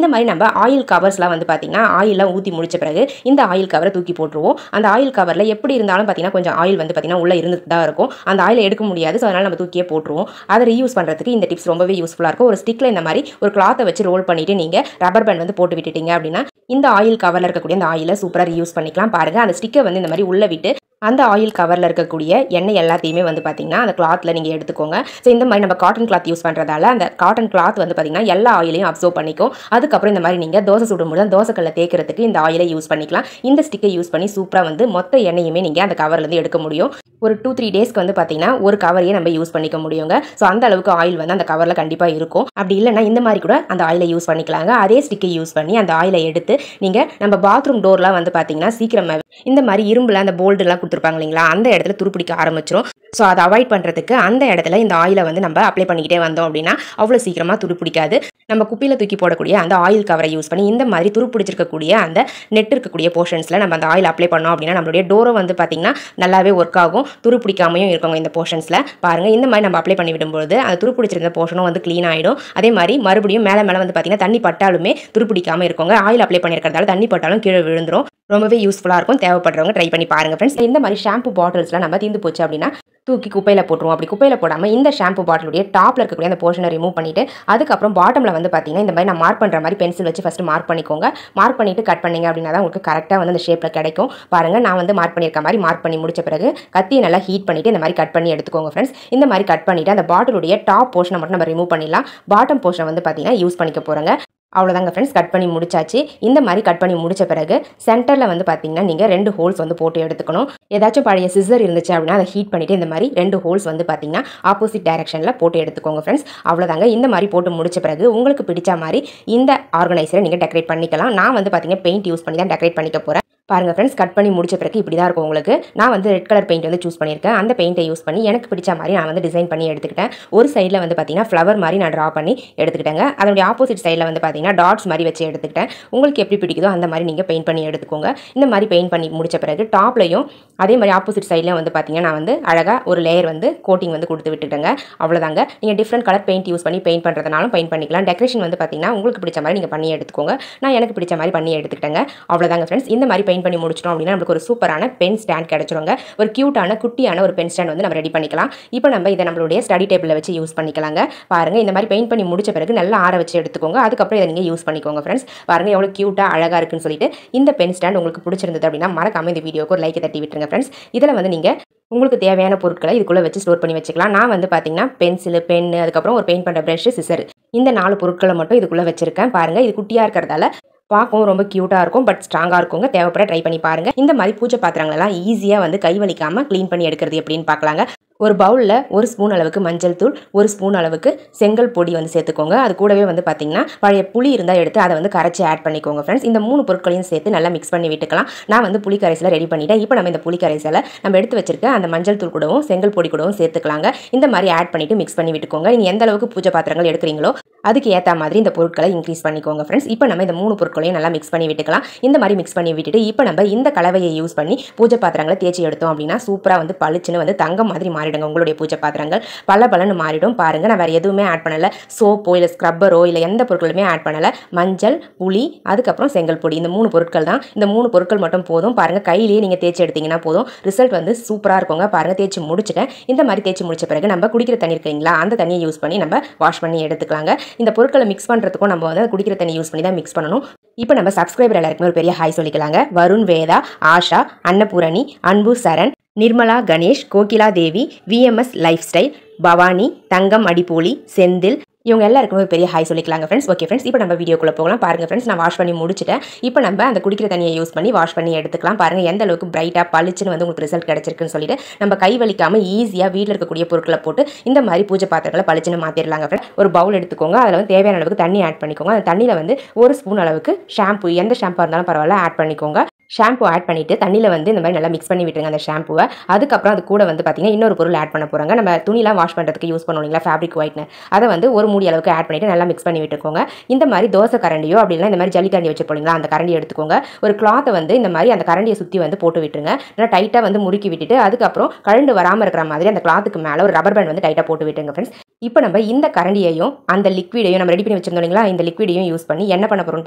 இந்த மாதிரி நம்ம ஆயில் கவர்ஸ்லாம் வந்து பார்த்தீங்கன்னா ஆயிலாம் ஊற்றி முடிச்ச பிறகு இந்த ஆயில் கவரை தூக்கி போட்டுருவோம். அந்த ஆயில் கவரில் எப்படி இருந்தாலும் பார்த்தீங்கன்னா கொஞ்சம் ஆயில் வந்து பார்த்தீங்கன்னா உள்ளே இருந்துட்டு தான் இருக்கும். அந்த ஆயிலை எடுக்க முடியாது. ஸோ அதனால் நம்ம தூக்கியே போட்டுருவோம். அதை ரீயூஸ் பண்ணுறதுக்கு இந்த டிப்ஸ் ரொம்பவே யூஸ்ஃபுல்லாக இருக்கும். ஒரு ஸ்டிக்கில் இந்த மாதிரி ஒரு கிளாத்தை வச்சு ரோல் பண்ணிவிட்டு நீங்கள் ரப்பர் பேண்ட் வந்து போட்டு விட்டுட்டீங்க அப்படின்னா இந்த ஆயில் கவரில் இருக்கக்கூடிய அந்த ஆயிலை சூப்பராக ரீயூஸ் பண்ணிக்கலாம். பாருங்கள், அந்த ஸ்டிக்கை வந்து இந்த மாதிரி உள்ளே விட்டு அந்த ஆயில் கவரில் இருக்கக்கூடிய எண்ணெய் எல்லாத்தையுமே வந்து பார்த்தீங்கன்னா அந்த கிளாத்தில் நீங்கள் எடுத்துக்கோங்க. ஸோ இந்த மாதிரி நம்ம காட்டன் கிளாத் யூஸ் பண்ணுறதால அந்த காட்டன் கிளாத் வந்து பார்த்தீங்கன்னா எல்லா ஆயிலையும் அப்சர்வ் பண்ணிக்கும். அதுக்கப்புறம் இந்த மாதிரி நீங்கள் தோசை சுடும்போது தோசைக்கல்ல தேய்க்கிறதுக்கு இந்த ஆயிலை யூஸ் பண்ணிக்கலாம். இந்த ஸ்டிக்கை யூஸ் பண்ணி சூப்பராக வந்து மொத்த எண்ணெயுமே நீங்கள் அந்த கவர்லேருந்து எடுக்க முடியும். ஒரு 2-3 டேஸ்க்கு வந்து பார்த்தீங்கன்னா ஒரு கவரையே நம்ம யூஸ் பண்ணிக்க முடியுங்க. ஸோ அந்த அளவுக்கு ஆயில் வந்து அந்த கவரில் கண்டிப்பாக இருக்கும். அப்படி இல்லைன்னா இந்த மாதிரி கூட அந்த ஆயிலை யூஸ் பண்ணிக்கலாங்க. அதே ஸ்டிக்கை யூஸ் பண்ணி அந்த ஆயிலை எடுத்து நீங்கள் நம்ம பாத்ரூம் டோர்லாம் வந்து பார்த்தீங்கன்னா சீக்கிரமாக இந்த மாதிரி இரும்புல அந்த போல்டுலாம் கொடுத்துருப்பாங்க இல்லைங்களா, அந்த இடத்துல துருப்பிடிக்க ஆரம்பிச்சிடும். ஸோ அதை அவாய்ட் பண்ணுறதுக்கு அந்த இடத்துல இந்த ஆயிலை வந்து நம்ம அப்ளை பண்ணிக்கிட்டே வந்தோம் அப்படின்னா அவ்வளோ சீக்கிரமாக துருப்பிடிக்காது. நம்ம குப்பியில் தூக்கி போடக்கூடிய அந்த ஆயில் கவரை யூஸ் பண்ணி இந்த மாதிரி துருப்பிடிச்சிருக்கக்கூடிய அந்த நெட் இருக்கக்கூடிய போர்ஷன்ஸில் நம்ம அந்த ஆயில் அப்ளை பண்ணோம் அப்படின்னா நம்மளுடைய டோரும் வந்து பார்த்திங்கன்னா நல்லாவே ஒர்க் ஆகும். துருப்பிடிக்காமையும் இருக்குங்க இந்த போர்ஷன்ஸில். பாருங்கள், இந்த மாதிரி நம்ம அப்ளை பண்ணி விடும்போது அந்த துருப்பிடிச்சிருந்த போர்ஷனும் வந்து க்ளீன் ஆகிடும். அதே மாதிரி மறுபடியும் மேலே வந்து பார்த்திங்கன்னா தண்ணி பட்டாலுமே துருப்பிடிக்காமல் இருக்குங்க. ஆயில் அப்ளை பண்ணியிருக்கிறதால தண்ணி பட்டாலும் கீழே விழுந்துரும். ரொம்பவே யூஸ்ஃபுல்லாக இருக்கும். தேவைப்படுறவங்க ட்ரை பண்ணி பாருங்கள் ஃப்ரெண்ட்ஸ். இந்த மாதிரி ஷாம்பு பாட்டில்ஸ்லாம் நம்ம தீர்ந்து போச்சு அப்படின்னா தூக்கி குப்பையில் போட்டுருவோம். அப்படி குப்பையில் போடாமல் இந்த ஷாம்பு பாட்டிலுடைய டாப்பில் இருக்கக்கூடிய அந்த போர்ஷனை ரிமூவ் பண்ணிவிட்டு அதுக்கப்புறம் பாட்டமில் வந்து பார்த்தீங்கன்னா இந்த மாதிரி நான் மார்க் பண்ணுற மாதிரி பென்சில் வச்சு ஃபஸ்ட்டு மார்க் பண்ணிக்கோங்க. மார்க் பண்ணிவிட்டு கட் பண்ணிங்க அப்படின்னா தான் உங்களுக்கு கரெக்டாக வந்து அந்த ஷேப்பில் கிடைக்கும். பாருங்கள், நான் வந்து மார்க் பண்ணியிருக்க மாதிரி மார்க் பண்ணி முடிச்ச பிறகு கத்தியை நல்லா ஹீட் பண்ணிவிட்டு இந்த மாதிரி கட் பண்ணி எடுத்துக்கோங்க ஃப்ரெண்ட்ஸ். இந்த மாதிரி கட் பண்ணிவிட்டு அந்த பாட்டிலுடைய டாப் போர்ஷனை மட்டும் நம்ம ரிமூவ் பண்ணிடலாம். பாட்டம் போர்ஷனை வந்து பார்த்தீங்கன்னா யூஸ் பண்ணிக்க போகிறோங்க. அவ்வளோதாங்க ஃப்ரெண்ட்ஸ், கட் பண்ணி முடிச்சாச்சு. இந்த மாதிரி கட் பண்ணி முடிச்ச பிறகு சென்டரில் வந்து பார்த்தீங்கன்னா நீங்கள் 2 ஹோல்ஸ் வந்து போட்டு எடுத்துக்கணும். ஏதாச்சும் பழைய சிசர் இருந்துச்சு அப்படின்னா அதை ஹீட் பண்ணிவிட்டு இந்த மாதிரி 2 ஹோல்ஸ் வந்து பார்த்தீங்கன்னா ஆப்போசிட் டைரக்ஷனில் போட்டு எடுத்துக்கோங்க ஃப்ரெண்ட்ஸ். அவ்வளோதாங்க. இந்த மாதிரி போட்டு முடிச்ச பிறகு உங்களுக்கு பிடிச்ச மாதிரி இந்த ஆர்கனைசரை நீங்கள் டெக்கரேட் பண்ணிக்கலாம். நான் வந்து பார்த்தீங்கன்னா பெயிண்ட் யூஸ் பண்ணி தான் டெக்கரேட் பண்ணிக்க போகிறேன். பாருங்கள் ஃப்ரெண்ட்ஸ், கட் பண்ணி முடிச்ச பிறகு இப்படி தான் இருக்கும் உங்களுக்கு. நான் வந்து ரெட் கலர் பெயிண்ட் வந்து சூஸ் பண்ணியிருக்கேன். அந்த பெயிண்ட்டை யூஸ் பண்ணி எனக்கு பிடிச்ச மாதிரி நான் வந்து டிசைன் பண்ணி எடுத்துக்கிட்டேன். ஒரு சைடில் வந்து பார்த்தீங்கன்னா ஃப்ளவர் மாதிரி நான் ட்ரா பண்ணி எடுத்துக்கிட்டேங்க. அதனுடைய ஆப்போசிட் சைடில் வந்து பார்த்தீங்கன்னா டாட்ஸ் மாதிரி வச்சு எடுத்துக்கிட்டேன். உங்களுக்கு எப்படி பிடிக்குதோ அந்த மாதிரி நீங்கள் பெயிண்ட் பண்ணி எடுத்துக்கோங்க. இந்த மாதிரி பெயிண்ட் பண்ணி முடிச்ச பிறகு டாப்லையும் அதே மாதிரி ஆப்போசிட் சைட்லையும் வந்து பார்த்தீங்கன்னா நான் வந்து அழகாக ஒரு லேயர் வந்து கோட்டிங் வந்து கொடுத்து விட்டுட்டேங்க. அவ்வளோதாங்க. நீங்கள் டிஃப்ரெண்ட் கலர் பெயிண்ட் யூஸ் பண்ணி பெயிண்ட் பண்ணுறதுனாலும் பெயிண்ட் பண்ணிக்கலாம். டெக்கரேஷன் வந்து பார்த்தீங்கன்னா உங்களுக்கு பிடிச்ச மாதிரி நீங்கள் பண்ணி எடுத்துக்கோங்க. நான் எனக்கு பிடிச்ச மாதிரி பண்ணி எடுத்துக்கிட்டேங்க. அவ்வளோதாங்க ஃப்ரெண்ட்ஸ். இந்த மாதிரி பெயிண்ட் பண்ணி முடிச்சிட்டோம் அப்படின்னா நமக்கு ஒரு சூப்பரான பென் ஸ்டாண்ட் கிடைச்சிருங்க. ஒரு கியூட்டான குட்டியான ஒரு பென் ஸ்டாண்ட் வந்து நம்ம ரெடி பண்ணிக்கலாம். இப்போ நம்ம இதை நம்மளுடைய ஸ்டடி டேபிளில் வச்சு யூஸ் பண்ணிக்கலாங்க. பாருங்கள், இந்த மாதிரி பெயிண்ட் பண்ணி முடிச்ச பிறகு நல்லா ஆற வச்சு எடுத்துக்கோங்க. அதுக்கப்புறம் இதை நீங்கள் யூஸ் பண்ணிக்கோங்க ஃப்ரெண்ட்ஸ். பாருங்கள் எவ்வளோ க்யூட்டாக அழகாக இருக்குன்னு சொல்லிட்டு. இந்த பென் ஸ்டாண்ட் உங்களுக்கு பிடிச்சிருந்தது அப்படின்னா மறக்காம இந்த வீடியோக்கு ஒரு லைக் தட்டி விட்டுருங்க ஃப்ரெண்ட்ஸ். இதில் வந்து நீங்கள் உங்களுக்கு தேவையான பொருட்களை இதுக்குள்ளே வச்சு ஸ்டோர் பண்ணி வச்சுக்கலாம். நான் வந்து பார்த்தீங்கன்னா பென்சில், பென்னு, அதுக்கப்புறம் ஒரு பெயிண்ட் பண்ணுற ப்ரஷ், சிசர், இந்த 4 பொருட்களை மட்டும் இதுக்குள்ளே வச்சுருக்கேன். பாருங்கள், இது குட்டியாக இருக்கிறதால பார்க்கவும் ரொம்ப க்யூட்டாக இருக்கும், பட் ஸ்ட்ராங்காக இருக்குங்க. தேவைப்பட ட்ரை பண்ணி பாருங்கள். இந்த மாதிரி பூஜை பாத்திரங்களெல்லாம் ஈஸியாக வந்து கை வலிக்காமல் க்ளீன் பண்ணி எடுக்கிறது எப்படின்னு பார்க்கலாங்க. ஒரு பவுலில் 1 ஸ்பூன் அளவுக்கு மஞ்சள் தூள், 1 ஸ்பூன் அளவுக்கு செங்கல் பொடி வந்து சேர்த்துக்கோங்க. அது கூடவே வந்து பார்த்தீங்கன்னா பழைய புளி இருந்தால் எடுத்து அதை வந்து கரைச்சி ஆட் பண்ணிக்கோங்க ஃப்ரெண்ட்ஸ். இந்த 3 பொருட்களையும் சேர்த்து நல்லா மிக்ஸ் பண்ணி விட்டுக்கலாம். நான் வந்து புளி கரைசலை ரெடி பண்ணிட்டேன். இப்போ நம்ம இந்த புளி கரைசலை நம்ம எடுத்து வச்சிருக்க அந்த மஞ்சள் தூள் கூடவும் செங்கல் பொடி கூடவும் சேர்த்துக்கலாங்க. இந்த மாதிரி ஆட் பண்ணிவிட்டு மிக்ஸ் பண்ணி விட்டுக்கோங்க. நீங்கள் எந்த அளவுக்கு பூஜை பாத்திரங்கள் எடுக்கிறீங்களோ அதுக்கு ஏற்ற மாதிரி இந்த பொருட்களை இன்க்ரீஸ் பண்ணிக்கோங்க ஃப்ரெண்ட்ஸ். இப்போ நம்ம இந்த 3 பொருட்களையும் நல்லா மிக்ஸ் பண்ணி விட்டுக்கலாம். இந்த மாதிரி மிக்ஸ் பண்ணி விட்டுட்டு இப்போ நம்ம இந்த கலவையை யூஸ் பண்ணி பூஜை பாத்திரங்களை தேய்ச்சி எடுத்தோம் அப்படின்னா சூப்பராக வந்து பளிச்சுன்னு வந்து தங்கம் மாதிரி மாறிடுங்க. உங்களுடைய பூஜை பாத்திரங்கள் பல மாறிடும். பாருங்கள், நான் வேறு எதுவுமே ஆட் பண்ணலை. சோப்போ இல்லை ஸ்க்ரப்பரோ இல்லை எந்த பொருட்களுமே ஆட் பண்ணலை. மஞ்சள், புளி, அதுக்கப்புறம் செங்கல் பொடி, இந்த 3 பொருட்கள் தான். இந்த 3 பொருட்கள் மட்டும் போதும். பாருங்கள், கையிலேயே நீங்கள் தேய்ச்சி எடுத்தீங்கன்னா போதும். ரிசல்ட் வந்து சூப்பராக இருக்குங்க. பாருங்கள், தேய்ச்சி முடிச்சிட்டேன். இந்த மாதிரி தேய்ச்சி முடிச்ச பிறகு நம்ம குடிக்கிற தண்ணி இருக்கீங்களா, அந்த தண்ணியை யூஸ் பண்ணி நம்ம வாஷ் பண்ணி எடுத்துக்கலாங்க. இந்த பொருட்களை மிக்ஸ் பண்ணுறதுக்கும் நம்ம வந்து குடிக்கிற தண்ணி யூஸ் பண்ணி தான் மிக்ஸ் பண்ணணும். இப்போ நம்ம சப்ஸ்கிரைபர் எல்லாருக்குமே ஒரு பெரிய ஹாய் சொல்லிக்கலாங்க. வருண், வேதா, ஆஷா, அன்னபூரணி, அன்பு, சரண், நிர்மலா, கணேஷ், கோகிலா தேவி, VMS லைஃப் ஸ்டைல், பவானி, தங்கம், அடிப்போலி, செந்தில், இவங்க எல்லாருக்குமே ஒரு பெரிய ஹாய் சொல்லிக்கலாங்க ஃப்ரெண்ட்ஸ். ஓகே ஃப்ரெண்ட்ஸ், இப்போ நம்ம வீடியோக்குள்ளே போகலாம். பாருங்கள் ஃப்ரெண்ட்ஸ், நான் வாஷ் பண்ணி முடிச்சிட்டேன். இப்போ நம்ம அந்த குடிக்கிற தண்ணியை யூஸ் பண்ணி வாஷ் பண்ணி எடுத்துக்கலாம். பாருங்கள் எந்த அளவுக்கு பிரைட்டாக பளிச்சுன்னு வந்து உங்களுக்கு ரிசல்ட் கிடைச்சிருக்குன்னு சொல்லிட்டு நம்ம கை வலிக்காமல் ஈஸியாக வீட்டில் இருக்கக்கூடிய பொருட்களை போட்டு இந்த மாதிரி பூஜை பாத்திரங்களை பளிச்சுன்னு மாற்றிடலாங்க ஃப்ரெண்ட்ஸ். ஒரு பவுல் எடுத்துக்கோங்க. அதில் வந்து தேவையான அளவுக்கு தண்ணி ஆட் பண்ணிக்கோங்க. அந்த தண்ணியில் வந்து 1 ஸ்பூன் அளவுக்கு ஷாம்பு, எந்த ஷாம்பாக இருந்தாலும் பரவாயில்ல, ஆட் பண்ணிக்கோங்க. ஷாம்பு ஆட் பண்ணிவிட்டு தண்ணியில் வந்து இந்த மாதிரி நல்லா மிக்ஸ் பண்ணி விட்டுருங்க அந்த ஷாம்புவை. அதுக்கப்புறம் அது கூட வந்து பார்த்தீங்கன்னா இன்னொரு பொருள் ஆட் பண்ண போகிறாங்க. நம்ம துணிலாம் வாஷ் பண்ணுறதுக்கு யூஸ் பண்ணுவீங்களா ஃபேப்ரிக் ஒயிட்னர், அதை வந்து ஒரு மூடி அளவுக்கு ஆட் பண்ணிவிட்டு நல்லா மிக்ஸ் பண்ணி விட்டுக்கோங்க. இந்த மாதிரி தோசை கரண்டியோ அப்படின்னா இந்த மாதிரி ஜல்லி கரண்டி வச்சுருப்பீங்களா அந்த கரண்டி எடுத்துக்கோங்க. ஒரு கிளாத்தை வந்து இந்த மாதிரி அந்த கரண்டியை சுற்றி வந்து போட்டு விட்டுருங்க. நல்லா டைட்டாக வந்து முறுக்கி விட்டுட்டு அதுக்கப்புறம் கரண்டு வராமல் இருக்கிற மாதிரி அந்த கிளாத்துக்கு மேலே ஒரு ரப்பர் பேண்ட் வந்து டைட்டாக போட்டு விட்டுருங்க ஃப்ரெண்ட்ஸ். இப்போ நம்ம இந்த கரண்டியையும் அந்த லிக்விடையும் நம்ம ரெடி பண்ணி வச்சிருந்தோங்களா, இந்த லிக்விடையும் யூஸ் பண்ணி என்ன பண்ண போகிறோம்னு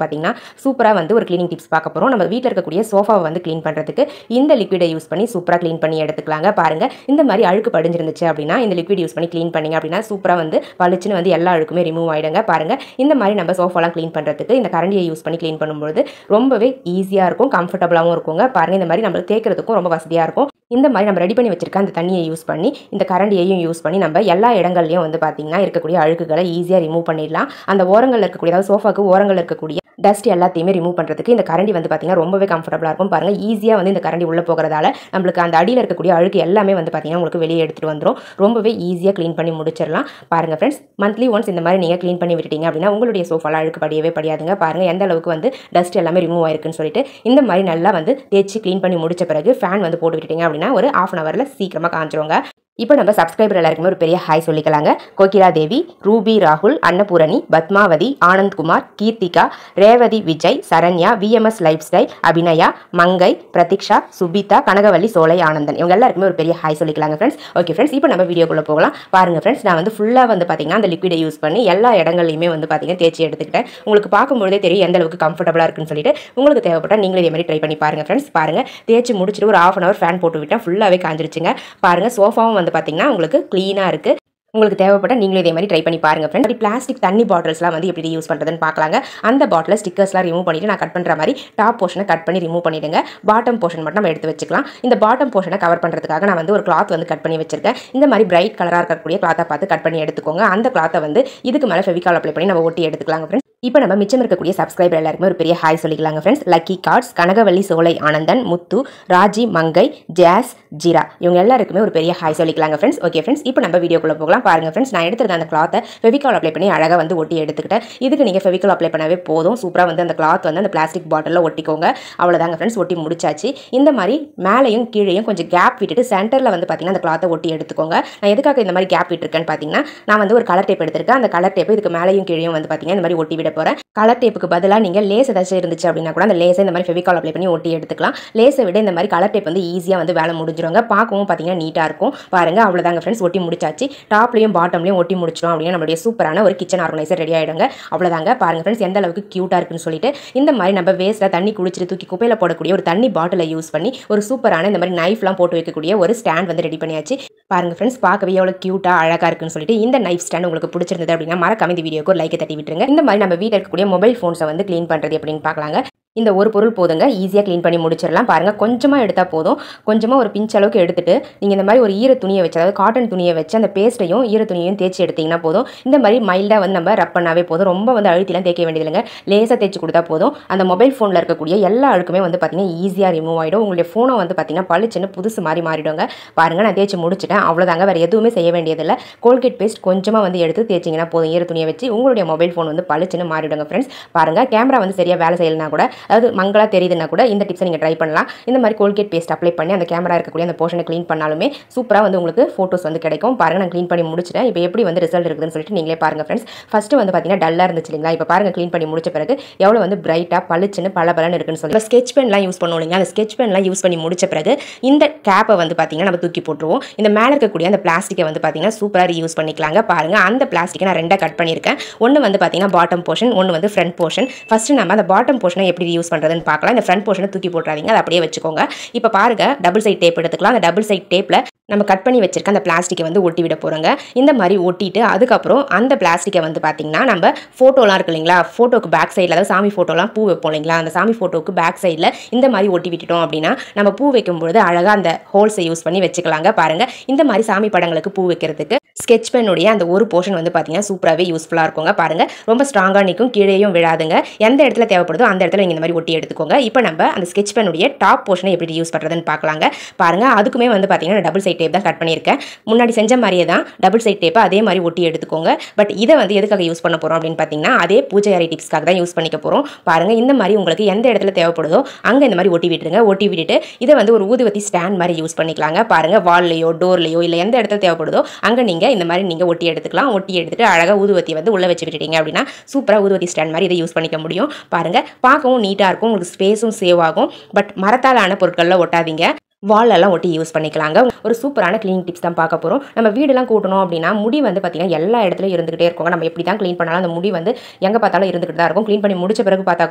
பார்த்தீங்கன்னா சூப்பராக வந்து ஒரு க்ளீனிங் டிப்ஸ் பார்க்க போகிறோம். நம்ம வீட்டில் இருக்கக்கூடிய சோஃபாவை வந்து க்ளீன் பண்ணுறதுக்கு இந்த லிக்விடை யூஸ் பண்ணி சூப்பராக க்ளீன் பண்ணி எடுத்துக்கலாங்க. பாருங்கள், இந்த மாதிரி அழுக்கு படிஞ்சிருந்துச்சு அப்படின்னா இந்த லிக்விட் யூஸ் பண்ணி க்ளீன் பண்ணிங்க அப்படின்னா சூப்பராக வந்து பளிச்சுன்னு வந்து எல்லா அழுக்குமே ரிமூவ் ஆகிடுங்க. பாருங்கள், இந்த மாதிரி நம்ம சோஃபாலாம் க்ளீன் பண்ணுறதுக்கு இந்த கரண்டியை யூஸ் பண்ணி க்ளீன் பண்ணும்போது ரொம்பவே ஈஸியாக இருக்கும், கம்ஃபர்டபுளாகவும் இருக்குங்க. பாருங்கள், இந்த மாதிரி நம்ம தேய்க்கிறதுக்கும் ரொம்ப வசதியாக இருக்கும். இந்த மாதிரி நம்ம ரெடி பண்ணி வச்சிருக்க அந்த தண்ணியை யூஸ் பண்ணி இந்த கரண்டியையும் யூஸ் பண்ணி நம்ம எல்லா இடங்கள்லையும் வந்து பார்த்தீங்கன்னா இருக்கக்கூடிய அழுக்குகளை ஈஸியாக ரிமூவ் பண்ணிடலாம். அந்த ஓரங்களில் இருக்கக்கூடிய, அதாவது சோஃபாக்கு ஓரங்களில் இருக்கக்கூடிய டஸ்ட் எல்லாத்தையுமே ரிமூவ் பண்ணுறதுக்கு இந்த கரண்டி வந்து பார்த்தீங்கன்னா ரொம்பவே கம்ஃபர்டபுளாக இருக்கும். பாருங்கள், ஈஸியாக வந்து இந்த கரண்டி உள்ளே போகிறதால நம்மளுக்கு அந்த அடியில் இருக்கக்கூடிய அழுக்கு எல்லாமே வந்து பார்த்தீங்கன்னா உங்களுக்கு வெளியே எடுத்துகிட்டு வந்துடும். ரொம்பவே ஈஸியாக க்ளீன் பண்ணி முடிச்சிடலாம். பாருங்கள் ஃப்ரெண்ட்ஸ், மந்த்லி ஒன்ஸ் இந்த மாதிரி நீங்கள் க்ளீன் பண்ணி விட்டுட்டீங்க அப்படின்னா உங்களுடைய சோஃபாலாம் அழுக்கு படியவே படியாதுங்க. பாருங்கள் எந்த அளவுக்கு வந்து டஸ்ட் எல்லாமே ரிமூவ் ஆயிருக்குன்னு சொல்லிட்டு இந்த மாதிரி நல்லா வந்து தேய்ச்சி க்ளீன் பண்ணி முடிச்ச பிறகு ஃபேன் வந்து போட்டு விட்டுட்டீங்க அப்படின்னா ஒரு 1/2 hourல சீக்கிரமாக காஞ்சிருங்க. இப்போ நம்ம சப்ஸ்கிரைபர் எல்லாருக்குமே ஒரு பெரிய ஹாய் சொல்லிக்கலாங்க. கோகிலா தேவி, ரூபி ராகுல், Annapoorani, Padmavathi, Anandkumar, Keerthika, Revathi Vijay, Saranya, VMS life style, Abinaya, Mangai, Pratiksha, Subitha, Kanagavalli, Solai, Anandan, இவங்க எல்லாருக்குமே ஒரு பெரிய ஹாய் சொல்லிக்கலாங்க ஃப்ரெண்ட்ஸ். ஓகே ஃப்ரெண்ட்ஸ், இப்போ நம்ம வீடியோக்குள்ளே போகலாம். பாருங்கள் ஃப்ரெண்ட்ஸ், நான் வந்து ஃபுல்லாக வந்து பார்த்தீங்கன்னா அந்த லிக்விடை யூஸ் பண்ணி எல்லா இடங்கள்லையுமே வந்து பார்த்தீங்கன்னா தேய்ச்சி எடுத்துக்கிட்டேன். உங்களுக்கு பார்க்கும்போதே தெரியும் எந்த அளவுக்கு கம்ஃபர்டபுளாக இருக்குன்னு சொல்லிட்டு. உங்களுக்கு தேவைப்பட்டால் நீங்களும் இதே மாதிரி ட்ரை பண்ணி பாருங்கள் ஃப்ரெண்ட்ஸ். பாருங்கள், தேய்ச்சி முடிச்சுட்டு ஒரு 1/2 hour ஃபேன் போட்டு விட்டால் ஃபுல்லாகவே காஞ்சிருச்சுங்க. பாருங்கள், சோஃபாவும் வந்து பார்த்தீங்கன்னா உங்களுக்கு க்ளீனாக இருக்குது. உங்களுக்கு தேவைப்பட்ட நீங்களும் இதே மாதிரி ட்ரை பண்ணி பாருங்க ஃப்ரெண்ட்ஸ். பிளாஸ்டிக் தண்ணி பாட்டில்ஸ்லாம் வந்து எப்படி யூஸ் பண்ணுறதுன்னு பார்க்கலாங்க. அந்த பாட்டில் ஸ்டிக்கர்ஸ்லாம் ரிமூவ் பண்ணிவிட்டு நான் கட் பண்ணுற மாதிரி டாப் போர்ஷனை கட் பண்ணி ரிமூவ் பண்ணிவிடுங்க. பாட்டம் போர்ஷன் மட்டும் நம்ம எடுத்து வச்சுக்கலாம். இந்த பாட்டம் போர்ஷனை கவர் பண்ணுறதுக்காக நான் வந்து ஒரு கிளாத் வந்து கட் பண்ணி வச்சிருக்கேன். இந்த மாதிரி பிரைட் கலராக இருக்கக்கூடிய கிளாத்தை பார்த்து கட் பண்ணி எடுத்துக்கோங்க. அந்த கிளாத்தை வந்து இதுக்கு மேலே ஃபெவிகால் அப்ளை பண்ணி நம்ம ஒட்டி எடுத்துக்கலாங்க ஃப்ரெண்ட்ஸ். இப்போ நம்ம மிச்சம் இருக்கக்கூடிய சப்ஸ்கிரைபர் எல்லாருக்குமே ஒரு பெரிய ஹாய் சொல்லிக்கலாங்க friends. Lucky cards, Kanagavalli, Solai, Anandan, முத்து, ராஜி, மங்கை, ஜாஸ், ஜீரா, இவங்க எல்லாருக்குமே ஒரு பெரிய ஹாய் சொல்லிக்கலாங்க ஃப்ரெண்ட்ஸ். ஓகே ஃப்ரெண்ட்ஸ், இப்போ நம்ம வீடியோக்குள்ளே போகலாம். பாருங்கள் ஃப்ரெண்ட்ஸ், நான் எடுத்துருந்த அந்த கிளாத்தை ஃபெவிகால் அப்ளை பண்ணி அழகாக வந்து ஒட்டி எடுத்துக்கிட்டேன். இதுக்கு நீங்கள் ஃபெவிகால் அப்ளை பண்ணவே போதும். சூப்பராக வந்து அந்த கிளாத் வந்து அந்த பிளாஸ்டிக் பாட்டிலில் ஒட்டிக்கோங்க. அவ்வளோதாங்க ஃப்ரெண்ட்ஸ், ஒட்டி முடிச்சாச்சு. இந்த மாதிரி மேலேயும் கீழேயும் கொஞ்சம் கேப் விட்டுட்டு சென்டரில் வந்து பார்த்தீங்கன்னா அந்த கிளாத்தை ஒட்டி எடுத்துக்கோங்க. நான் எதுக்காக இந்த மாதிரி கேப் விட்டுருக்கேன்னு பார்த்தீங்கன்னா, நான் வந்து ஒரு கலர் டேப் எடுத்திருக்கேன். அந்த கலர் டேப் இதுக்கு மேலேயும் கீழேயும் வந்து பார்த்தீங்கன்னா இந்த மாதிரி ஒட்டி விட போகிறேன். கலர் டேப்புக்கு பதிலாக நீங்கள் லேஸ் ஏதாச்சும் இருந்துச்சு அப்படின்னா கூட அந்த லேஸை இந்த மாதிரி ஃபெவிகால் அப்ளை பண்ணி ஒட்டி எடுத்துக்கலாம். லேஸை விட இந்த மாதிரி கலர் டேப் வந்து ஈஸியாக வந்து வேலை முடிஞ்சிருங்க. பார்க்கவும் பார்த்தீங்கன்னா நீட்டாக இருக்கும். பாருங்கள், அவ்வளோதாங்க ஃப்ரெண்ட்ஸ், ஒட்டி முடிச்சாச்சு. டாப்லையும் பாட்டம்லையும் ஒட்டி முடிச்சிடும் அப்படின்னா நம்மளுடைய சூப்பரான ஒரு கிச்சன் ஆர்கனைசர் ரெடி ஆகிடுங்க. அவ்வளோதாங்க. பாருங்கள் ஃப்ரெண்ட்ஸ், எந்த அளவுக்கு க்யூட்டாக இருக்குன்னு சொல்லிட்டு. இந்த மாதிரி நம்ம வேஸ்ட்டில் தண்ணி குடிச்சிட்டு தூக்கி குப்பையில் போடக்கூடிய ஒரு தண்ணி பாட்டிலை யூஸ் பண்ணி ஒரு சூப்பரான இந்த மாதிரி நைஃப்லாம் போட்டு வைக்கக்கூடிய ஒரு ஸ்டாண்ட் வந்து ரெடி பண்ணியாச்சு. பாருங்கள் ஃப்ரெண்ட்ஸ், பார்க்கவே எவ்வளோ க்யூட்டாக அழகாக இருக்குன்னு சொல்லிட்டு. இந்த நைஃப் ஸ்டாண்ட் உங்களுக்கு பிடிச்சிருந்தது அப்படின்னா மறக்காம இந்த வீடியோக்கு ஒரு லைக்கை தட்டி விட்டுருங்க. இந்த மாதிரி நம்ம வீட்டில் இருக்கக்கூடிய மொபைல் ஃபோன்ஸை வந்து க்ளீன் பண்ணுறது எப்படின்னு பார்க்கலாங்க. இந்த ஒரு பொருள் போதுங்க, ஈஸியாக க்ளீன் பண்ணி முடிச்சிடலாம். பாருங்கள், கொஞ்சமாக எடுத்தால் போதும். கொஞ்சமாக ஒரு பிஞ்ச் அளவுக்கு எடுத்துட்டு நீங்கள் இந்த மாதிரி ஒரு ஈர துணியை வச்சு, அதாவது காட்டன் துணியை வச்சு அந்த பேஸ்ட்டையும் ஈர துணியையும் தேய்ச்சி எடுத்திங்கன்னா போதும். இந்த மாதிரி மைல்டாக வந்து நம்ம ரப் பண்ணாவே போதும். ரொம்ப வந்து அழுத்திலாம் தேய்க்க வேண்டியதில்லைங்க. லேசாக தேய்ச்சி கொடுத்தா போதும். அந்த மொபைல் ஃபோனில் இருக்கக்கூடிய எல்லா அழுக்குமே வந்து பார்த்தீங்கன்னா ஈஸியாக ரிமூவ் ஆகிடும். உங்களுடைய ஃபோனை வந்து பார்த்தீங்கன்னா பளிச்சுன்னு புதுசு மாதிரி மாறிடுங்க. பாருங்கள், நான் தேய்ச்சி முடிச்சிட்டேன். அவ்வளோதாங்க, வேறு எதுவுமே செய்ய வேண்டியதில்லை. கோல்கேட் பேஸ்ட் கொஞ்சமாக வந்து எடுத்து தேய்ச்சிங்கன்னா போதும். ஈர துணியை வச்சு உங்களுடைய மொபைல் ஃபோன் வந்து பளிச்சுன்னு மாறிடுங்க ஃப்ரெண்ட்ஸ். பாருங்கள், கேமரா வந்து சரியாக வேலை செய்யலைனா கூட, அதாவது மங்களா தெரியுதுன்னா கூட இந்த டிப்ஸை நீங்கள் ட்ரை பண்ணலாம். இந்த மாதிரி கோல்கேட் பேஸ்ட் அப்ளை பண்ணி அந்த கேமரா இருக்கக்கூடிய அந்த போர்ஷனை க்ளீன் பண்ணாலுமே சூப்பராக வந்து உங்களுக்கு ஃபோட்டோஸ் வந்து கிடைக்கும். பாருங்கள், நான் க்ளீன் பண்ணி முடிச்சிட்டேன். இப்போ எப்படி வந்து ரிசல்ட் இருக்குதுன்னு சொல்லிட்டு நீங்களே பாருங்கள் ஃப்ரெண்ட்ஸ். ஃபஸ்ட்டு வந்து பார்த்தீங்கன்னா டல்லாக இருந்துச்சு இல்லைங்களா, இப்போ பாருங்கள் க்ளீன் பண்ணி முடிச்ச பிறகு எவ்வளோ வந்து பிரைட்டாக பளிச்சுன்னு பலன்னு இருக்குன்னு சொல்லி. இப்போ ஸ்கெட்ச் பென்லாம் யூஸ் பண்ணுவோம் இல்லைங்களா, அந்த ஸ்கெட்ச் பென்லாம் யூஸ் பண்ணி முடிச்ச பிறகு இந்த கேப்பை வந்து பார்த்தீங்கன்னா நம்ம தூக்கி போட்டுருவோம். இந்த மேலே இருக்கக்கூடிய அந்த பிளாஸ்டிக்கை வந்து பார்த்தீங்கன்னா சூப்பராக யூஸ் பண்ணிக்கலாங்க. பாருங்கள், அந்த பிளாஸ்டிக்கை நான் ரெண்டாக கட் பண்ணியிருக்கேன். ஒன்று வந்து பார்த்தீங்கன்னா பாட்டம் போர்ஷன், ஒன்று வந்து ஃப்ரண்ட் போர்ஷன். ஃபஸ்ட்டு நம்ம அந்த பாட்டம் போர்ஷனை எப்படி யூஸ் பண்ணுறதுன்னு பார்க்கலாம். இந்த ஃப்ரண்ட் போர்ஷனை தூக்கி போட்டுறாதீங்க, அதை அப்படியே வச்சுக்கோங்க. இப்போ பாருங்க, டபுள் சைட் டேப் எடுத்துக்கலாம். அந்த டபுள் சைட் டேப்பில் நம்ம கட் பண்ணி வச்சிருக்க அந்த பிளாஸ்டிக்கை வந்து ஒட்டி விட போகிறோங்க. இந்த மாதிரி ஒட்டிட்டு அதுக்கப்புறம் அந்த பிளாஸ்டிக்கை வந்து பார்த்தீங்கன்னா நம்ம ஃபோட்டோலாம் இருக்கு இல்லைங்களா, ஃபோட்டோக்கு பேக் சைடில், அதாவது சாமி ஃபோட்டோலாம் பூ வைப்போம் இல்லைங்களா, அந்த சாமி ஃபோட்டோக்கு பேக் சைடில் இந்த மாதிரி ஒட்டி விட்டுட்டோம் அப்படின்னா நம்ம பூ வைக்கும்பொழுது அழகாக அந்த ஹோல்ஸை யூஸ் பண்ணி வச்சுக்கலாங்க. பாருங்கள், இந்த மாதிரி சாமி படங்களுக்கு பூ வைக்கிறதுக்கு ஸ்கெட்ச் பென்னுடைய அந்த ஒரு போர்ஷன் வந்து பார்த்தீங்கன்னா சூப்பராகவே யூஸ்ஃபுல்லாக இருக்குங்க. பாருங்கள், ரொம்ப ஸ்ட்ராங்காக நிற்கும், கீழேயும் விழாதுங்க. எந்த இடத்துல தேவைப்படுதோ அந்த இடத்துல நீங்கள் இந்த மாதிரி ஒட்டி எடுத்துக்கோங்க. இப்போ நம்ம அந்த ஸ்கெட்ச் பென்னுடைய டாப் போர்ஷனை எப்படி யூஸ் பண்ணுறதுன்னு பார்க்கலாங்க. பாருங்கள், அதுக்குமே வந்து பார்த்தீங்கன்னா டபுள் சைட் டேப் தான் கட் பண்ணியிருக்கேன். முன்னாடி செஞ்ச மாதிரியே தான் டபுள் சைட் டேப்பை அதே மாதிரி ஒட்டி எடுத்துக்கோங்க. பட் இதை வந்து எதுக்காக யூஸ் பண்ண போகிறோம் அப்படின்னு பார்த்தீங்கன்னா, அதே பூஜை அறை டிப்ஸ்க்காக தான் யூஸ் பண்ணிக்க போகிறோம். பாருங்கள், இந்த மாதிரி உங்களுக்கு எந்த இடத்துல தேவைப்படுதோ அங்கே இந்த மாதிரி ஒட்டி விட்டுருங்க. ஒட்டி விட்டுட்டு இதை வந்து ஒரு ஊதுவத்தி ஸ்டாண்ட் மாதிரி யூஸ் பண்ணிக்கலாங்க. பாருங்கள், வால்லையோ டோர்லையோ இல்லை எந்த இடத்துல தேவைப்படுதோ அங்கே நீங்கள் இந்த மாதிரி நீங்கள் ஒட்டி எடுத்துக்கலாம். ஒட்டி எடுத்துட்டு அழகாக ஊதுவத்தி வந்து உள்ளே வச்சு விட்டுட்டீங்க அப்படின்னா சூப்பராக ஊதுவத்தி ஸ்டாண்ட் மாதிரி இதை யூஸ் பண்ணிக்க முடியும். பாருங்கள், பார்க்கவும் நீட்டாக இருக்கும், உங்களுக்கு ஸ்பேஸும் சேவ் ஆகும். பட் மரத்தால் ஆன பொருட்களில் ஒட்டாதீங்க, வாலெல்லாம் ஒட்டி யூஸ் பண்ணிக்கலாங்க. ஒரு சூப்பரான க்ளீனிங் டிப்ஸ் தான் பார்க்க போகிறோம். நம்ம வீடெல்லாம் கூட்டணும் அப்படின்னா முடி வந்து பார்த்திங்கன்னா எல்லா இடத்துலையும் இருந்துகிட்டே இருக்கும். நம்ம எப்படி தான் க்ளீன் பண்ணாலும் அந்த முடி வந்து எங்கே பார்த்தாலும் இருந்துகிட்டு தான் இருக்கும். க்ளீன் பண்ணி முடிச்ச பிறகு பார்த்தா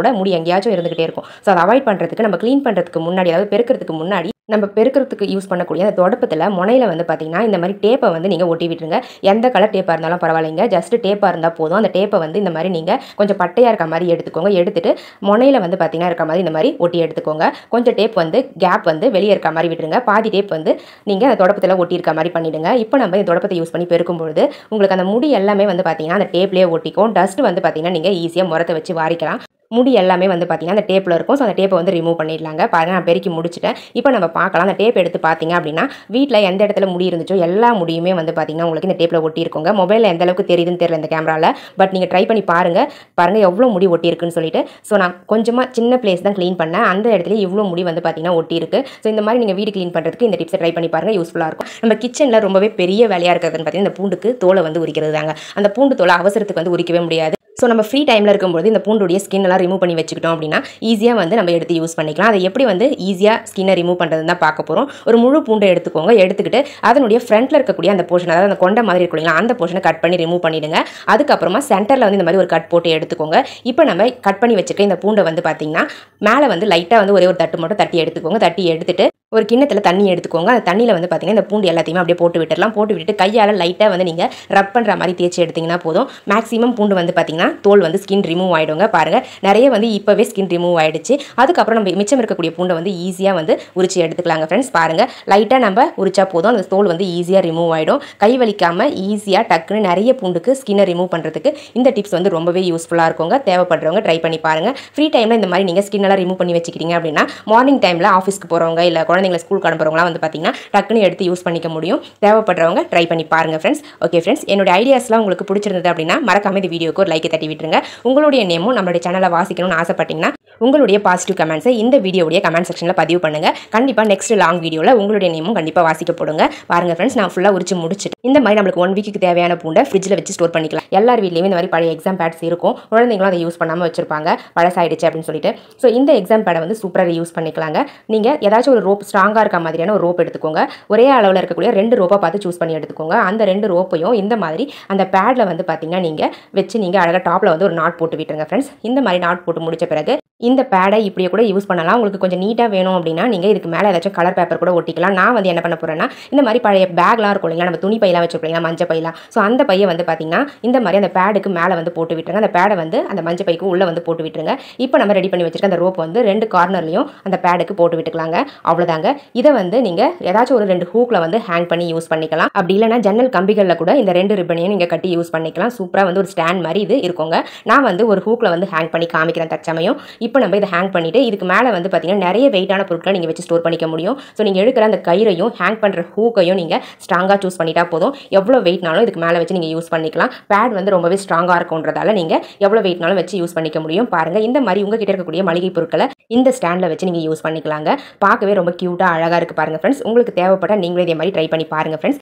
கூட முடி எங்கேயாச்சும் இருந்துகிட்டே இருக்கும். ஸோ அதை அவாய்ட் பண்ணுறதுக்கு நம்ம க்ளீன் பண்ணுறதுக்கு முன்னாடி, அதாவது பெருக்கிறதுக்கு முன்னாடி நம்ம பெருக்கிறதுக்கு யூஸ் பண்ணக்கூடிய அந்த தொடப்பத்தில் முனையில் வந்து பார்த்திங்கன்னா இந்த மாதிரி டேப்பை வந்து நீங்கள் ஒட்டி விட்டுருங்க. எந்த கலர் டேப்பாக இருந்தாலும் பரவாயில்லைங்க, ஜஸ்ட் டேப்பாக இருந்தால் போதும். அந்த டேப்பை வந்து இந்த மாதிரி நீங்கள் கொஞ்சம் பட்டையாக இருக்க மாதிரி எடுத்துக்கோங்க. எடுத்துட்டு முனையில் வந்து பார்த்திங்கன்னா இருக்க மாதிரி இந்த மாதிரி ஒட்டி எடுத்துக்கோங்க. கொஞ்சம் டேப் வந்து கேப் வந்து வெளியே இருக்க மாதிரி விட்டுருங்க. பாதி டேப் வந்து நீங்கள் அந்த தொடப்பத்தில் ஒட்டி இருக்க மாதிரி பண்ணிவிடுங்க. இப்போ நம்ம இந்த தொடப்பத்தை யூஸ் பண்ணி பெருக்கும்பொழுது உங்களுக்கு அந்த முடி எல்லாமே வந்து பார்த்திங்கன்னா அந்த டேப்லேயே ஒட்டிக்கும். டஸ்ட் வந்து பார்த்திங்கன்னா நீங்கள் ஈஸியாக முறத்தை வச்சு வாரிக்கலாம். முடி எல்லாமே வந்து பார்த்திங்கன்னா அந்த டேப்பில் இருக்கும். ஸோ அந்த டேப்பை வந்து ரிமூவ் பண்ணிடலாங்க. பாருங்கள், நான் பெருக்கி முடிச்சிட்டேன். இப்போ நம்ம பார்க்கலாம். அந்த டேப் எடுத்து பார்த்தீங்க அப்படின்னா வீட்டில் எந்த இடத்துல முடி இருந்துச்சோ எல்லா முடியுமே வந்து பார்த்திங்கன்னா உங்களுக்கு இந்த டேப்பில் ஒட்டி இருக்குங்க. மொபைலில் எந்த அளவுக்கு தெரியுதுன்னு தெரியல இந்த கேமராவில், பட் நீங்கள் ட்ரை பண்ணி பாருங்கள் எவ்வளோ முடி ஒட்டி இருக்குன்னு சொல்லிட்டு. ஸோ நான் கொஞ்சமாக சின்ன பிளேஸ் தான் க்ளீன் பண்ணேன், அந்த இடத்துல இவ்வளோ முடி வந்து பார்த்திங்கன்னா ஒட்டி இருக்கு. ஸோ இந்த மாதிரி நீங்கள் வீடு க்ளீன் பண்ணுறதுக்கு இந்த டிப்ஸை ட்ரை பண்ணி பாருங்கள், யூஸ்ஃபுல்லாக இருக்கும். நம்ம கிச்சனில் ரொம்பவே பெரிய வேலையாக இருக்கிறதுன்னு பார்த்தீங்கன்னா இந்த பூண்டுக்கு தோலை வந்து உரிக்கிறது தாங்க. அந்த பூண்டு தோலை அவசரத்துக்கு வந்து உரிக்கவே முடியாது. ஸோ நம்ம ஃப்ரீ டைமில் இருக்கும்போது இந்த பூண்டுடைய ஸ்கின் எல்லாம் ரிமூவ் பண்ணி வச்சுக்கிட்டோம் அப்படின்னா ஈஸியாக வந்து நம்ம எடுத்து யூஸ் பண்ணிக்கலாம். அதை எப்படி வந்து ஈஸியாக ஸ்கின்னை ரிமூவ் பண்ணுறதுன்னு தான் பார்க்க போகிறோம். ஒரு முழு பூண்டை எடுத்துக்கோங்க. எடுத்துக்கிட்டு அதனுடைய ஃப்ரண்ட்டில் இருக்கக்கூடிய அந்த போர்ஷன், அதாவது அந்த கொண்ட மாதிரி இருக்கும் இல்லைங்களா, அந்த போர்ஷனை கட் பண்ணி ரிமூவ் பண்ணிவிடுங்க. அதுக்கப்புறமா சென்டரில் வந்து இந்த மாதிரி ஒரு கட் போட்டு எடுத்துக்கோங்க. இப்போ நம்ம கட் பண்ணி வச்சுக்க இந்த பூண்டை வந்து பார்த்திங்கன்னா மேலே வந்து லைட்டாக வந்து ஒரே ஒரு தட்டு மட்டும் தட்டி எடுத்துக்கோங்க. தட்டி எடுத்துட்டு ஒரு கிண்ணத்தில் தண்ணி எடுத்துக்கோங்க. அந்த தண்ணியில் வந்து பார்த்திங்கன்னா இந்த பூண்டு எல்லாத்தையுமே அப்படியே போட்டு விட்டுடலாம். போட்டு விட்டுட்டு கையால் லைட்டாக வந்து நீங்கள் ரப் பண்ணுற மாதிரி தேய்ச்சி எடுத்திங்கன்னா போதும். மேக்ஸிமம் பூண்டு வந்து பார்த்திங்கன்னா தோல் வந்து ஸ்கின் ரிமூவ் ஆகிடுங்க. பாருங்கள், நிறைய வந்து இப்போவே ஸ்கின் ரிமூவ் ஆகிடுச்சு. அதுக்கப்புறம் நம்ம மிச்சம் இருக்கக்கூடிய பூண்டை வந்து ஈஸியாக வந்து உரிச்சு எடுத்துக்கலாங்க ஃப்ரெண்ட்ஸ். பாருங்கள், லைட்டாக நம்ம உரிச்சா போதும், அந்த தோல் வந்து ஈஸியாக ரிமூவ் ஆகிடும். கை வலிக்காமல் ஈஸியாக டக்குன்னு நிறைய பூண்டுக்கு ஸ்கின்னை ரிமூவ் பண்ணுறதுக்கு இந்த டிப்ஸ் வந்து ரொம்பவே யூஸ்ஃபுல்லாக இருக்குங்க. தேவைப்படுறவங்க ட்ரை பண்ணி பாருங்கள். ஃப்ரீ டைமில் இந்த மாதிரி நீங்கள் ஸ்கின்னெல்லாம் ரிமூவ் பண்ணி வச்சுக்கிறீங்க அப்படின்னா மார்னிங் டைமில் ஆஃபீஸ்க்கு போகிறவங்க இல்லை குழந்தைங்களை ஸ்கூலுக்கு அனுப்புறவங்களாம் வந்து பார்த்தீங்கன்னா டக்குன்னு எடுத்து யூஸ் பண்ணிக்க முடியும். தேவைப்படுறவங்க ட்ரை பண்ணி பாருங்கள் ஃப்ரெண்ட்ஸ். ஓகே ஃப்ரெண்ட்ஸ், என்னோட ஐடியாஸ்லாம் உங்களுக்கு பிடிச்சிருந்தது அப்படின்னா மறக்காம இந்த வீடியோக்கு ஒரு லைக் தட்டி விட்டுருங்க. உங்களுடைய நேமும் நம்மளுடைய சேனலை வாசிக்கணும்னு ஆசைப்பட்டீங்கன்னா உங்களுடைய பாசிட்டிவ் கமெண்ட்ஸை இந்த வீடியோடைய கமெண்ட் செக்ஷனில் பதிவு பண்ணுங்கள். கண்டிப்பாக நெக்ஸ்ட் லாங் வீடியோவில் உங்களுடைய நேமும் கண்டிப்பாக வாசிக்கப்படுங்க. பாருங்கள் ஃப்ரெண்ட்ஸ், நான் ஃபுல்லாக உரிச்சு முடிச்சுட்டு இந்த மாதிரி நம்மளுக்கு 1 வீக்கு தேவையான பூண்டை ஃப்ரிட்ஜில் வச்சு ஸ்டோர் பண்ணிக்கலாம். எல்லார் வீட்லேயுமே இந்த மாதிரி பழைய எக்ஸாம் பேட்ஸ் இருக்கும். குழந்தைங்களும் அதை யூஸ் பண்ணாமல் வச்சிருப்பாங்க, பழசாயிடுச்சு அப்படின்னு சொல்லிட்டு. ஸோ இந்த எக்ஸாம் பேடை வந்து சூப்பராக யூஸ் பண்ணிக்கலாங்க. நீங்கள் ஏதாச்சும் ஒரு ரோப் ஸ்ட்ராங்காக இருக்க மாதிரியான ஒரு ரோப் எடுத்துக்கோங்க. ஒரே அளவில் இருக்கக்கூடிய 2 ரோப்பை பார்த்து சூஸ் பண்ணி எடுத்துக்கோங்க. அந்த 2 ரோப்பையும் இந்த மாதிரி அந்த பேடில் வந்து பார்த்தீங்கன்னா நீங்கள் வச்சு நீங்கள் அழகாக டாப்பில் வந்து ஒரு நாட் போட்டு விட்டுருங்க ஃப்ரெண்ட்ஸ். இந்த மாதிரி நாட் போட்டு முடிச்ச பிறகு இந்த பேடை இப்படியே கூட யூஸ் பண்ணலாம். உங்களுக்கு கொஞ்சம் நீட்டாக வேணும் அப்படின்னா நீங்கள் இதுக்கு மேலே ஏதாச்சும் கலர் பேப்பர் கூட ஒட்டிக்கலாம். நான் வந்து என்ன பண்ண போகிறேன்னா இந்த மாதிரி பழைய பேக்லாம் இருக்கும் இல்லைங்களா, நம்ம துணி பையெல்லாம் வச்சுருப்பீங்களா, மஞ்சள் பையெல்லாம். ஸோ அந்த பையை வந்து பார்த்தீங்கன்னா இந்த மாதிரி அந்த பேடுக்கு மேலே வந்து போட்டு விட்டுருங்க. அந்த பேடை வந்து அந்த மஞ்சள் பைக்கு உள்ளே வந்து போட்டு விட்டுருங்க. இப்போ நம்ம ரெடி பண்ணி வச்சிருக்க அந்த ரோப் வந்து 2 கார்னர்லையும் அந்த பேடுக்கு போட்டு விட்டுக்கலாங்க. அவ்வளோதாங்க. இதை வந்து நீங்கள் ஏதாச்சும் ஒரு 2 ஹூக்கில் வந்து ஹேங் பண்ணி யூஸ் பண்ணிக்கலாம். அப்படி இல்லைனா ஜன்னல் கம்பிகளில் கூட இந்த 2 ரிப்பனையும் நீங்கள் கட்டி யூஸ் பண்ணிக்கலாம். சூப்பராக வந்து ஒரு ஸ்டாண்ட் மாதிரி இது இருக்குங்க. நான் வந்து ஒரு ஹூக்கில் வந்து ஹேங் பண்ணி காமிக்கிறேன் தற்சமயம். இப்போ நம்ம இதை ஹேங் பண்ணிட்டு இதுக்கு மேலே வந்து பார்த்தீங்கன்னா நிறைய வெயிட்டான பொருட்களை நீங்கள் வச்சு ஸ்டோர் பண்ணிக்க முடியும். ஸோ நீங்கள் எடுக்கிற அந்த கயிறையும் ஹேங் பண்ணுற ஹூக்கையும் நீங்கள் ஸ்ட்ராங்காக சூஸ் பண்ணிட்டா போதும். எவ்வளோ வெயிட்னாலும் இதுக்கு மேலே வச்சு நீங்கள் யூஸ் பண்ணிக்கலாம். பேட் வந்து ரொம்பவே ஸ்ட்ராங்காக இருக்கும்ன்றதால நீங்கள் எவ்வளோ வெயிட்னாலும் வச்சு யூஸ் பண்ணிக்க முடியும். பாருங்கள், இந்த மாதிரி உங்ககிட்ட இருக்கக்கூடிய மளிகை பொருட்களை இந்த ஸ்டாண்டில் வச்சு நீங்கள் யூஸ் பண்ணிக்கலாங்க. பார்க்கவே ரொம்ப க்யூட்டாக அழகாக இருக்குது பாருங்கள் ஃப்ரெண்ட்ஸ். உங்களுக்கு தேவைப்பட்ட நீங்களே இதே மாதிரி ட்ரை பண்ணி பாருங்கள் ஃப்ரெண்ட்ஸ்.